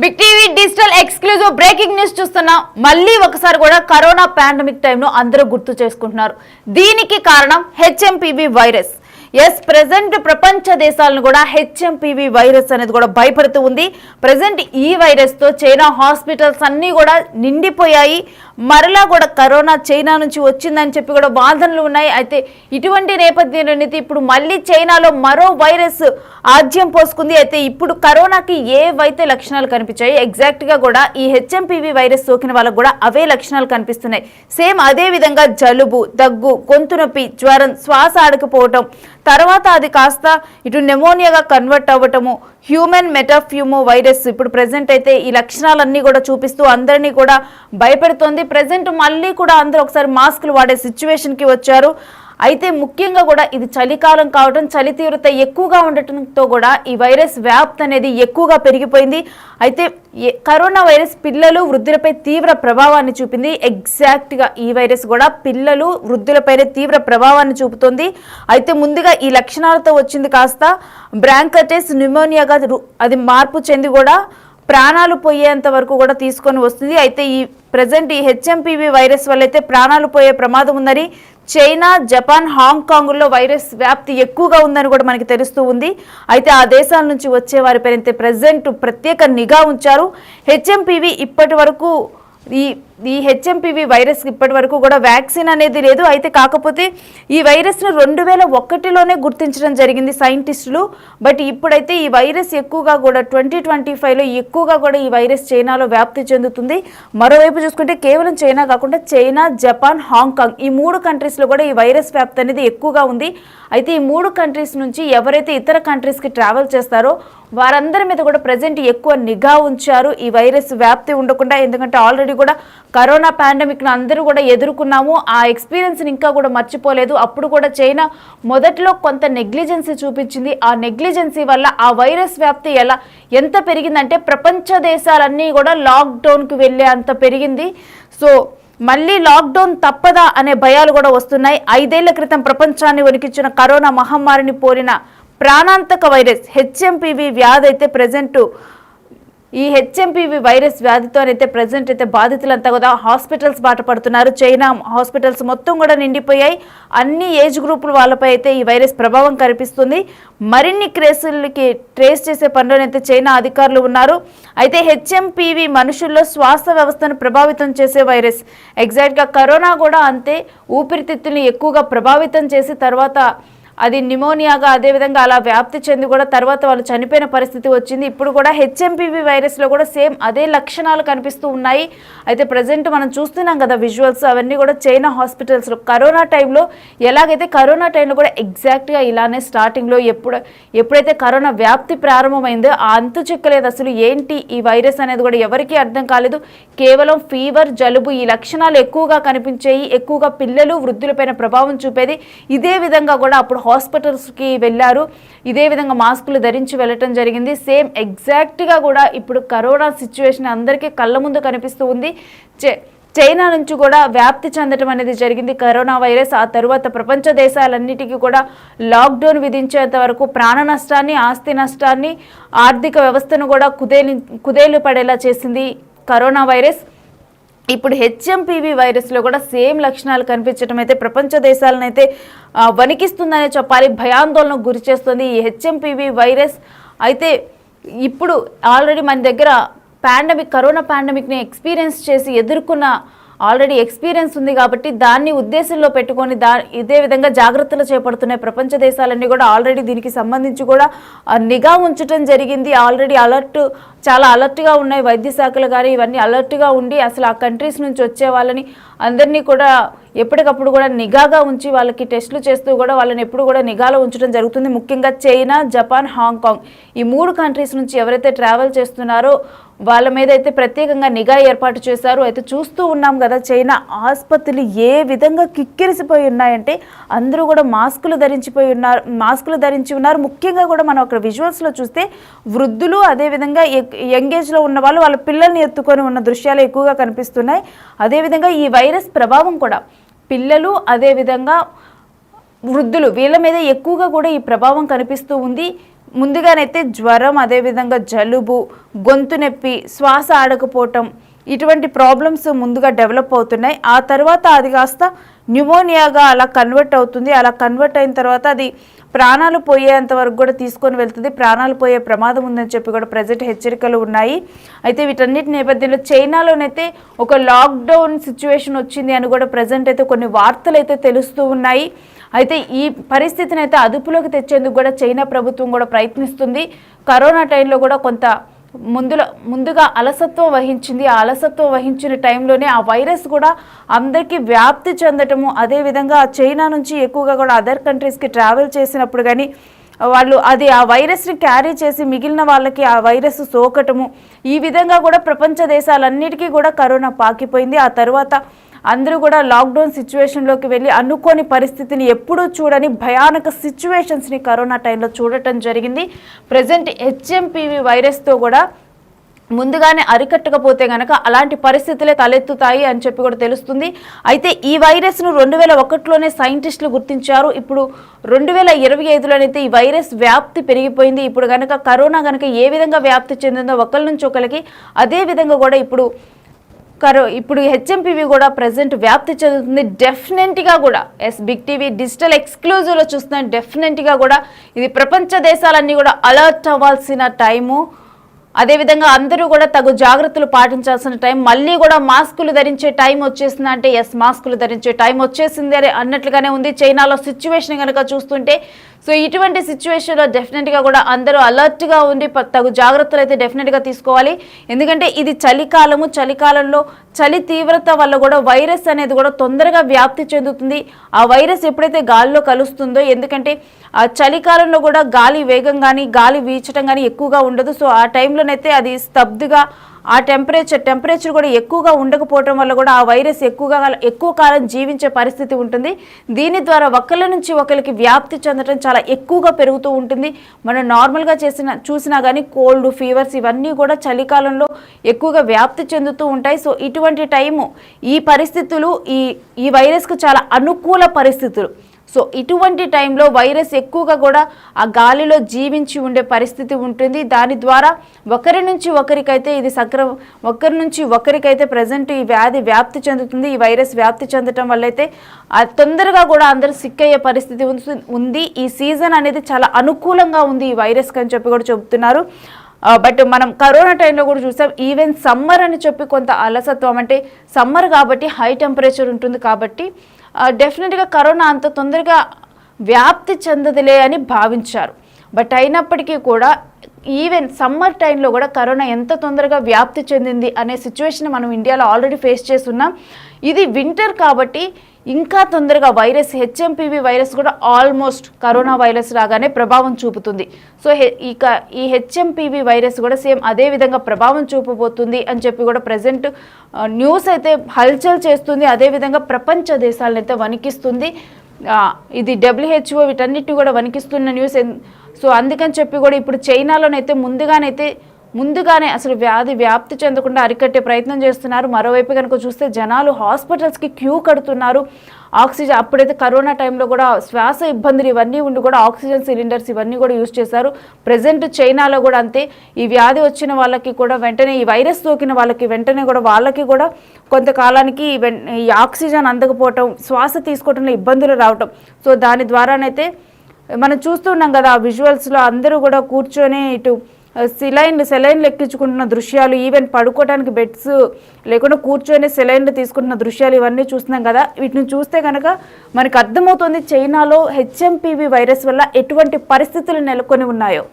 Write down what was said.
Big TV digital exclusive breaking news చూస్తున్నా. మళ్ళీ ఒకసారి కూడా కరోనా పాండమిక్ టైంను అందరూ గుర్తు చేసుకుంటున్నారు. దీనికి కారణం హెచ్ఎంపీవీ వైరస్. ప్రెజెంట్ ప్రపంచ దేశాలను కూడా హెచ్ఎంపీవీ వైరస్ అనేది కూడా భయపడుతూ ఉంది. ప్రెజెంట్ ఈ వైరస్ తో చైనా హాస్పిటల్స్ అన్ని కూడా నిండిపోయాయి. మరలా కూడా కరోనా చైనా నుంచి వచ్చిందని చెప్పి కూడా వాదనలు ఉన్నాయి. అయితే ఇటువంటి నేపథ్యంలో ఇప్పుడు మళ్ళీ చైనాలో మరో వైరస్ ఆజ్యం పోసుకుంది. అయితే ఇప్పుడు కరోనాకి ఏవైతే లక్షణాలు కనిపించాయి ఎగ్జాక్ట్ గా కూడా ఈ హెచ్ఎంపీవీ వైరస్ సోకిన వాళ్ళకు కూడా అవే లక్షణాలు కనిపిస్తున్నాయి. సేమ్ అదే విధంగా జలుబు, దగ్గు, గొంతు నొప్పి, జ్వరం, శ్వాస ఆడకపోవటం, తర్వాత అది కాస్త ఇటు నెమోనియాగా కన్వర్ట్ అవ్వటము, హ్యూమన్ మెటాఫ్యూమో వైరస్ ఇప్పుడు ప్రెసెంట్ అయితే ఈ లక్షణాలన్నీ కూడా చూపిస్తూ అందరినీ కూడా భయపెడుతోంది. ప్రెసెంట్ మళ్ళీ కూడా అందరూ ఒకసారి మాస్కులు వాడే సిచ్యువేషన్కి వచ్చారు. అయితే ముఖ్యంగా కూడా ఇది చలికాలం కావడం, చలి తీవ్రత ఎక్కువగా ఉండటంతో కూడా ఈ వైరస్ వ్యాప్తి అనేది ఎక్కువగా పెరిగిపోయింది. అయితే కరోనా వైరస్ పిల్లలు, వృద్ధులపై తీవ్ర ప్రభావాన్ని చూపింది. ఎగ్జాక్ట్గా ఈ వైరస్ కూడా పిల్లలు, వృద్ధులపైనే తీవ్ర ప్రభావాన్ని చూపుతోంది. అయితే ముందుగా ఈ లక్షణాలతో వచ్చింది కాస్త బ్రాంకైటిస్ న్యూమోనియాగా అది మార్పు చెంది కూడా ప్రాణాలు పోయేంత వరకు కూడా తీసుకొని వస్తుంది. అయితే ఈ ప్రెసెంట్ ఈ హెచ్ఎంపీవీ వైరస్ వల్ల అయితే ప్రాణాలు పోయే ప్రమాదం ఉందని చైనా, జపాన్, హాంకాంగ్లో వైరస్ వ్యాప్తి ఎక్కువగా ఉందని కూడా మనకి తెలుస్తూ ఉంది. అయితే ఆ దేశాల నుంచి వచ్చే వారిపైన ప్రెసెంట్ ప్రత్యేక నిఘా ఉంచారు. హెచ్ఎంపీవీ ఇప్పటి వరకు ఈ హెచ్ఎంపీవీ వైరస్ ఇప్పటి వరకు కూడా వ్యాక్సిన్ అనేది లేదు. అయితే కాకపోతే ఈ వైరస్ను 2001లోనే గుర్తించడం జరిగింది సైంటిస్టులు. బట్ ఇప్పుడైతే ఈ వైరస్ ఎక్కువగా కూడా 2025లో ఎక్కువగా కూడా ఈ వైరస్ చైనాలో వ్యాప్తి చెందుతుంది. మరోవైపు చూసుకుంటే కేవలం చైనా కాకుండా చైనా, జపాన్, హాంకాంగ్ ఈ 3 కంట్రీస్లో కూడా ఈ వైరస్ వ్యాప్తి అనేది ఎక్కువగా ఉంది. అయితే ఈ 3 కంట్రీస్ నుంచి ఎవరైతే ఇతర కంట్రీస్కి ట్రావెల్ చేస్తారో వారందరి మీద కూడా ప్రజెంట్ ఎక్కువ నిఘా ఉంచారు ఈ వైరస్ వ్యాప్తి ఉండకుండా. ఎందుకంటే ఆల్రెడీ కూడా కరోనా పాండమిక్ను అందరూ కూడా ఎదుర్కొన్నాము. ఆ ఎక్స్పీరియన్స్ని ఇంకా కూడా మర్చిపోలేదు. అప్పుడు కూడా చైనా మొదట్లో కొంత నెగ్లిజెన్సీ చూపించింది. ఆ నెగ్లిజెన్సీ వల్ల ఆ వైరస్ వ్యాప్తి ఎంత పెరిగిందంటే ప్రపంచ దేశాలన్నీ కూడా లాక్డౌన్కి వెళ్ళే అంత పెరిగింది. సో మళ్ళీ లాక్డౌన్ తప్పదా అనే భయాలు కూడా వస్తున్నాయి. 5 ఏళ్ల క్రితం ప్రపంచాన్ని వణికించిన కరోనా మహమ్మారిని పోలిన ప్రాణాంతక వైరస్ హెచ్ఎంపీవీ వ్యాధి అయితే ప్రెసెంట్ ఈ హెచ్ఎంపీవీ వైరస్ వ్యాధితోనైతే ప్రెసెంట్ అయితే బాధితులంతా కూడా హాస్పిటల్స్ బాట పడుతున్నారు. చైనా హాస్పిటల్స్ మొత్తం కూడా నిండిపోయాయి. అన్ని ఏజ్ గ్రూపుల వాళ్ళపై అయితే ఈ వైరస్ ప్రభావం కనిపిస్తుంది. మరిన్ని కేసులకి ట్రేస్ చేసే పనిలోనైతే చైనా అధికారులు ఉన్నారు. అయితే హెచ్ఎంపీవీ మనుషుల్లో శ్వాస వ్యవస్థను ప్రభావితం చేసే వైరస్. ఎగ్జాక్ట్గా కరోనా కూడా అంతే, ఊపిరితిత్తుల్ని ఎక్కువగా ప్రభావితం చేసి తర్వాత అది న్యూమోనియాగా అదేవిధంగా అలా వ్యాప్తి చెంది కూడా తర్వాత వాళ్ళు చనిపోయిన పరిస్థితి వచ్చింది. ఇప్పుడు కూడా హెచ్ఎంపీవీ వైరస్లో కూడా సేమ్ అదే లక్షణాలు కనిపిస్తూ ఉన్నాయి. అయితే ప్రజెంట్ మనం చూస్తున్నాం కదా విజువల్స్, అవన్నీ కూడా చైనా హాస్పిటల్స్లో కరోనా టైంలో ఎలాగైతే కరోనా టైంలో కూడా ఎగ్జాక్ట్గా ఇలానే స్టార్టింగ్లో ఎప్పుడైతే కరోనా వ్యాప్తి ప్రారంభమైందో ఆ అంతు చిక్కలేదు. అసలు ఏంటి ఈ వైరస్ అనేది కూడా ఎవరికీ అర్థం కాలేదు. కేవలం ఫీవర్, జలుబు ఈ లక్షణాలు ఎక్కువగా కనిపించాయి. ఎక్కువగా పిల్లలు, వృద్ధులపైన ప్రభావం చూపేది. ఇదే విధంగా కూడా అప్పుడు హాస్పిటల్స్కి వెళ్ళారు. ఇదే విధంగా మాస్కులు ధరించి వెళ్ళటం జరిగింది. సేమ్ ఎగ్జాక్ట్గా కూడా ఇప్పుడు కరోనా సిచ్యువేషన్ అందరికీ కళ్ళ ముందు కనిపిస్తూ ఉంది. చైనా నుంచి కూడా వ్యాప్తి చెందడం అనేది జరిగింది కరోనా వైరస్. ఆ తరువాత ప్రపంచ దేశాలన్నిటికీ కూడా లాక్డౌన్ విధించేంత వరకు ప్రాణ నష్టాన్ని, ఆస్తి నష్టాన్ని, ఆర్థిక వ్యవస్థను కూడా కుదేలు పడేలా చేసింది కరోనా వైరస్. ఇప్పుడు హెచ్ఎంపీవీ వైరస్లో కూడా సేమ్ లక్షణాలు కనిపించడం అయితే ప్రపంచ దేశాలను అయితే వణికిస్తుందనే చెప్పాలి, భయాందోళనకు గురి చేస్తుంది ఈ హెచ్ఎంపీవీ వైరస్. అయితే ఇప్పుడు ఆల్రెడీ మన దగ్గర కరోనా పాండమిక్ని ఎక్స్పీరియన్స్ చేసి ఎదుర్కొన్న ఆల్రెడీ ఎక్స్పీరియన్స్ ఉంది కాబట్టి దాన్ని ఉద్దేశంలో పెట్టుకొని ఇదే విధంగా జాగ్రత్తలు చేపడుతున్నాయి ప్రపంచ దేశాలన్నీ కూడా. ఆల్రెడీ దీనికి సంబంధించి కూడా నిఘా ఉంచడం జరిగింది. ఆల్రెడీ చాలా అలర్ట్గా ఉన్నాయి వైద్య శాఖలు కానీ ఇవన్నీ అలర్ట్గా ఉండి అసలు ఆ కంట్రీస్ నుంచి వచ్చే వాళ్ళని అందరినీ కూడా ఎప్పటికప్పుడు కూడా నిఘాగా ఉంచి వాళ్ళకి టెస్టులు చేస్తూ కూడా వాళ్ళని ఎప్పుడు కూడా నిఘాలో ఉంచడం జరుగుతుంది. ముఖ్యంగా చైనా, జపాన్, హాంకాంగ్ ఈ 3 కంట్రీస్ నుంచి ఎవరైతే ట్రావెల్ చేస్తున్నారో వాళ్ళ మీద అయితే ప్రత్యేకంగా నిఘా ఏర్పాటు చేశారు. అయితే చూస్తూ ఉన్నాం కదా చైనా ఆసుపత్రులు ఏ విధంగా కిక్కిరిసిపోయి ఉన్నాయంటే అందరూ కూడా మాస్కులు ధరించి ఉన్నారు. ముఖ్యంగా కూడా మనం అక్కడ విజువల్స్లో చూస్తే వృద్ధులు, అదేవిధంగా యంగ్ ఏజ్లో ఉన్న వాళ్ళ పిల్లల్ని ఎత్తుకొని ఉన్న దృశ్యాలు ఎక్కువగా కనిపిస్తున్నాయి. అదేవిధంగా ఈ వైరస్ ప్రభావం కూడా పిల్లలు, అదేవిధంగా వృద్ధులు వీళ్ళ మీద ఎక్కువగా కూడా ఈ ప్రభావం కనిపిస్తూ ఉంది. ముందుగానైతే జ్వరం, అదేవిధంగా జలుబు, గొంతు నొప్పి, శ్వాస ఆడకపోవటం, ఇటువంటి ప్రాబ్లమ్స్ ముందుగా డెవలప్ అవుతున్నాయి. ఆ తర్వాత అది కాస్త న్యూమోనియాగా అలా కన్వర్ట్ అవుతుంది. అలా కన్వర్ట్ అయిన తర్వాత అది ప్రాణాలు పోయేంత వరకు కూడా తీసుకొని వెళ్తుంది. ప్రాణాలు పోయే ప్రమాదం ఉందని చెప్పి కూడా ప్రజెంట్ హెచ్చరికలు ఉన్నాయి. అయితే వీటన్నిటి నేపథ్యంలో చైనాలోనైతే ఒక లాక్డౌన్ సిచ్యువేషన్ వచ్చింది అని కూడా ప్రజెంట్ అయితే కొన్ని వార్తలు అయితే తెలుస్తూ ఉన్నాయి. అయితే ఈ పరిస్థితిని అయితే అదుపులోకి తెచ్చేందుకు కూడా చైనా ప్రభుత్వం కూడా ప్రయత్నిస్తుంది. కరోనా టైంలో కూడా కొంత ముందుగా అలసత్వం వహించింది. ఆ అలసత్వం వహించిన టైంలోనే ఆ వైరస్ కూడా అందరికీ వ్యాప్తి చెందటము, అదేవిధంగా చైనా నుంచి ఎక్కువగా కూడా అదర్ కంట్రీస్కి ట్రావెల్ చేసినప్పుడు కానీ వాళ్ళు ఆ వైరస్ని క్యారీ చేసి మిగిలిన వాళ్ళకి ఆ వైరస్ సోకటము, ఈ విధంగా కూడా ప్రపంచ దేశాలన్నిటికీ కూడా కరోనా పాకిపోయింది. ఆ తర్వాత అందరూ కూడా లాక్డౌన్ సిచ్యువేషన్లోకి వెళ్ళి అనుకోని పరిస్థితిని ఎప్పుడూ చూడని భయానక సిచ్యువేషన్స్ని కరోనా టైంలో చూడటం జరిగింది. ప్రజెంట్ హెచ్ఎంపివి వైరస్తో కూడా ముందుగానే అరికట్టకపోతే కనుక అలాంటి పరిస్థితులే తలెత్తుతాయి అని చెప్పి కూడా తెలుస్తుంది. అయితే ఈ వైరస్ను 2001లోనే సైంటిస్టులు గుర్తించారు. ఇప్పుడు 2025లోనైతే ఈ వైరస్ వ్యాప్తి పెరిగిపోయింది. ఇప్పుడు కనుక కరోనా కనుక ఏ విధంగా వ్యాప్తి చెందిందో ఒకరి నుంచి ఒకరికి, అదే విధంగా కూడా ఇప్పుడు హెచ్ఎంపివి కూడా ప్రజెంట్ వ్యాప్తి చెందుతుంది. డెఫినెట్గా కూడా బిగ్ టీవీ డిజిటల్ ఎక్స్క్లూజివ్లో చూస్తున్నాం. డెఫినెట్గా కూడా ఇది ప్రపంచ దేశాలన్నీ కూడా అలర్ట్ అవ్వాల్సిన టైము. అదేవిధంగా అందరూ కూడా తగు జాగ్రత్తలు పాటించాల్సిన టైం. మళ్ళీ కూడా మాస్కులు ధరించే టైం వచ్చేసింది అంటే మాస్కులు ధరించే టైం వచ్చేసింది అని అన్నట్లుగానే ఉంది. చైనాలో సిచ్యువేషన్ కనుక చూస్తుంటే సో ఇటువంటి సిచ్యువేషన్లో డెఫినెట్గా కూడా అందరూ అలర్ట్గా ఉండి తగు జాగ్రత్తలు అయితే డెఫినెట్గా తీసుకోవాలి. ఎందుకంటే ఇది చలికాలంలో చలి తీవ్రత వల్ల కూడా వైరస్ అనేది కూడా తొందరగా వ్యాప్తి చెందుతుంది. ఆ వైరస్ ఎప్పుడైతే గాలిలో కలుస్తుందో, ఎందుకంటే ఆ చలికాలంలో కూడా గాలి వేగం కానీ గాలి వీచడం కానీ ఎక్కువగా ఉండదు. సో ఆ టైంలోనైతే అది స్తబ్దుగా ఆ టెంపరేచర్ కూడా ఎక్కువగా ఉండకపోవటం వల్ల కూడా ఆ వైరస్ ఎక్కువ కాలం జీవించే పరిస్థితి ఉంటుంది. దీని ద్వారా ఒకరి నుంచి ఒకరికి వ్యాప్తి చెందడం చాలా ఎక్కువగా పెరుగుతూ ఉంటుంది. మనం నార్మల్గా చూసినా కానీ కోల్డ్, ఫీవర్స్ ఇవన్నీ కూడా చలికాలంలో ఎక్కువగా వ్యాప్తి చెందుతూ ఉంటాయి. సో ఇటువంటి టైము ఈ పరిస్థితులు ఈ వైరస్కు చాలా అనుకూల పరిస్థితులు. సో ఇటువంటి టైంలో వైరస్ ఎక్కువగా కూడా ఆ గాలిలో జీవించి ఉండే పరిస్థితి ఉంటుంది. దాని ద్వారా ఒకరి నుంచి ఒకరికైతే ప్రజెంట్ ఈ వ్యాధి వ్యాప్తి చెందుతుంది. ఈ వైరస్ వ్యాప్తి చెందటం వల్ల అయితే తొందరగా కూడా అందరూ సిక్ అయ్యే పరిస్థితి ఉంది. ఈ సీజన్ అనేది చాలా అనుకూలంగా ఉంది ఈ వైరస్కి అని చెప్పి కూడా చెబుతున్నారు. బట్ మనం కరోనా టైంలో కూడా చూసాం. ఈవెన్ సమ్మర్ అని చెప్పి కొంత అలసత్వం, అంటే సమ్మర్ కాబట్టి హై టెంపరేచర్ ఉంటుంది కాబట్టి డెఫినెట్గా కరోనా అంత తొందరగా వ్యాప్తి చెందదులే అని భావించారు. బట్ అయినప్పటికీ కూడా ఈవెన్ సమ్మర్ టైంలో కూడా కరోనా ఎంత తొందరగా వ్యాప్తి చెందింది అనే సిచ్యువేషన్ మనం ఇండియాలో ఆల్రెడీ ఫేస్ చేస్తున్నాం. ఇది వింటర్ కాబట్టి ఇంకా తొందరగా హెచ్ఎంపివి వైరస్ కూడా ఆల్మోస్ట్ కరోనా వైరస్ లాగానే ప్రభావం చూపుతుంది. సో ఈ హెచ్ఎంపివి వైరస్ కూడా సేమ్ అదే విధంగా ప్రభావం చూపబోతుంది అని చెప్పి కూడా ప్రజెంట్ న్యూస్ అయితే హల్చల్ చేస్తుంది. అదేవిధంగా ప్రపంచ దేశాలను అయితే వణికిస్తుంది. ఇది WHO వీటన్నిటిని కూడా వణికిస్తున్న న్యూస్. సో అందుకని చెప్పి కూడా ఇప్పుడు చైనాలోనైతే ముందుగానే అసలు వ్యాధి వ్యాప్తి చెందకుండా అరికట్టే ప్రయత్నం చేస్తున్నారు. మరోవైపు కనుక చూస్తే జనాలు హాస్పిటల్స్కి క్యూ కడుతున్నారు. ఆక్సిజన్ అప్పుడైతే కరోనా టైంలో కూడా శ్వాస ఇబ్బందులు ఇవన్నీ ఉండి కూడా ఆక్సిజన్ సిలిండర్స్ ఇవన్నీ కూడా యూజ్ చేశారు. ప్రజెంట్ చైనాలో కూడా అంతే. ఈ వ్యాధి వచ్చిన వాళ్ళకి కూడా వెంటనే, ఈ వైరస్ సోకిన వాళ్ళకి వెంటనే కూడా వాళ్ళకి కూడా కొంతకాలానికి ఈ ఆక్సిజన్ అందకపోవటం, శ్వాస తీసుకోవడంలో ఇబ్బందులు రావటం. సో దాని ద్వారానైతే మనం చూస్తున్నాం కదా ఆ విజువల్స్లో అందరూ కూడా కూర్చొని ఇటు సెలైన్లు ఎక్కించుకుంటున్న దృశ్యాలు, ఈవెన్ పడుకోవడానికి బెడ్స్ లేకుండా కూర్చొని సెలైన్లు తీసుకుంటున్న దృశ్యాలు ఇవన్నీ చూస్తున్నాం కదా. వీటిని చూస్తే కనుక మనకు అర్థమవుతుంది చైనాలో హెచ్ఎంపివి వైరస్ వల్ల ఎటువంటి పరిస్థితులు నెలకొని ఉన్నాయో.